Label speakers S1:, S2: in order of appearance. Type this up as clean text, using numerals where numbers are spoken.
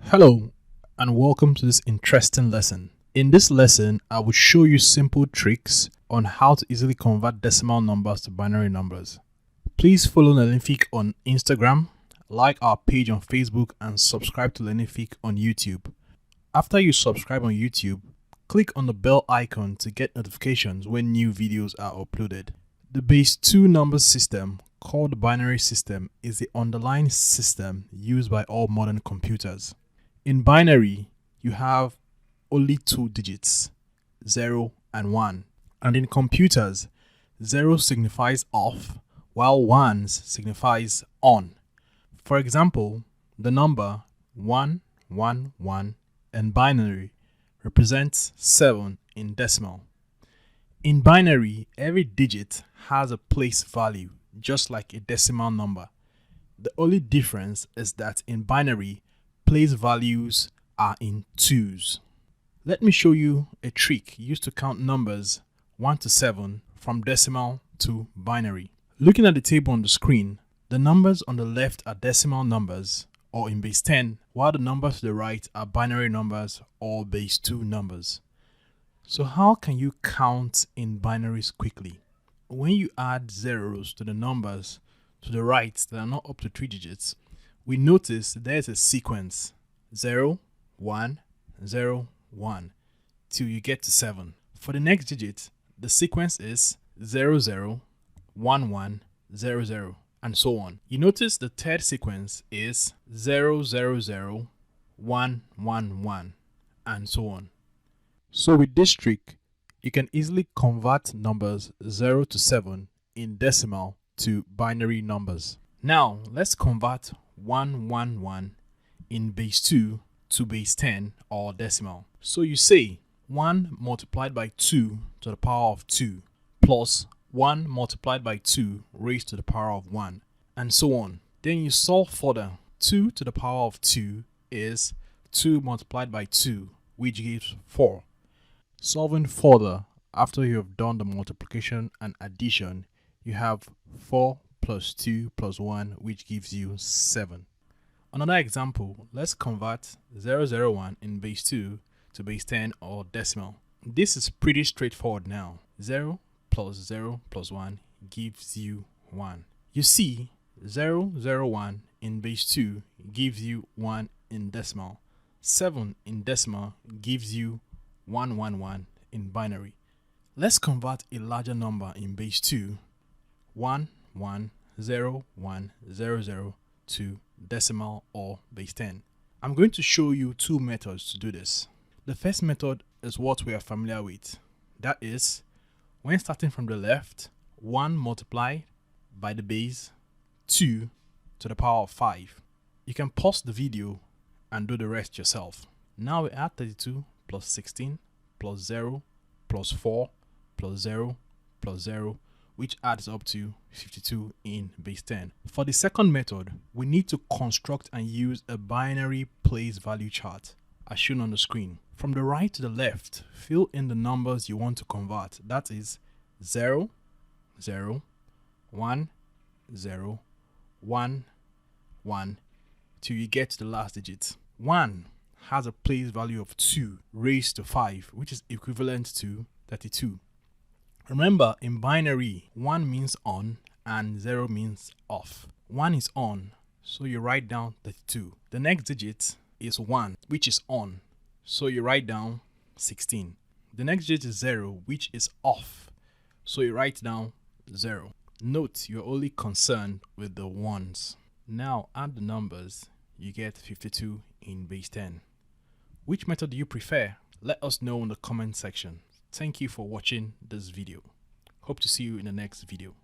S1: Hello and welcome to this interesting lesson. In this lesson, I will show you simple tricks on how to easily convert decimal numbers to binary numbers. Please follow Learnifik on Instagram, like our page on Facebook and subscribe to Learnifik on YouTube. After you subscribe on YouTube, click on the bell icon to get notifications when new videos are uploaded. The base 2 number system, called the binary system, is the underlying system used by all modern computers. In binary, you have only 2 digits, 0 and 1. And in computers, 0 signifies off, while 1 signifies on. For example, the number 111 in binary represents 7 in decimal. In binary, every digit has a place value, just like a decimal number. The only difference is that in binary, place values are in 2s. Let me show you a trick used to count numbers 1 to 7 from decimal to binary. Looking at the table on the screen, the numbers on the left are decimal numbers, or in base 10, while the numbers to the right are binary numbers or base 2 numbers. So how can you count in binaries quickly? When you add zeros to the numbers to the right that are not up to 3 digits, we notice there's a sequence 0, 1, 0, 1 till you get to 7. For the next digit, the sequence is 0, 0, 1, 1, 0, 0, and so on. You notice the third sequence is 0, 0, 0, 1, 1, 1, and so on. So with this trick, you can easily convert numbers 0 to 7 in decimal to binary numbers. Now let's convert 111 in base 2 to base 10 or decimal. So you say 1 multiplied by 2 to the power of 2 plus 1 multiplied by 2 raised to the power of 1, and so on. Then you solve further. 2 to the power of 2 is 2 multiplied by 2, which gives 4. Solving further, after you have done the multiplication and addition, you have 4 plus 2 plus 1, which gives you 7. Another example, let's convert 001 in base 2 to base 10 or decimal. This is pretty straightforward now. 0 plus 1 gives you 1. You see, 001 in base 2 gives you 1 in decimal. 7 in decimal gives you 111 in binary. Let's convert a larger number in base 2, 110100 to decimal or base 10. I'm going to show you 2 methods to do this. The first method is what we are familiar with. That is, when starting from the left, 1 multiplied by the base 2 to the power of 5. You can pause the video and do the rest yourself. Now we add 32 plus 16 plus 0 plus 4 plus 0 plus 0, which adds up to 52 in base 10. For the second method, we need to construct and use a binary place value chart as shown on the screen. From the right to the left, fill in the numbers you want to convert. That is 0, 0, 1, 0, 1, 1, till you get to the last digit. 1 has a place value of 2 raised to 5, which is equivalent to 32. Remember, in binary, 1 means on and 0 means off. 1 is on, so you write down 32. The next digit is 1, which is on, so you write down 16. The next digit is 0, which is off, so you write down 0. Note, you're only concerned with the ones. Now add the numbers, you get 52 in base 10. Which method do you prefer? Let us know in the comment section. Thank you for watching this video. Hope to see you in the next video.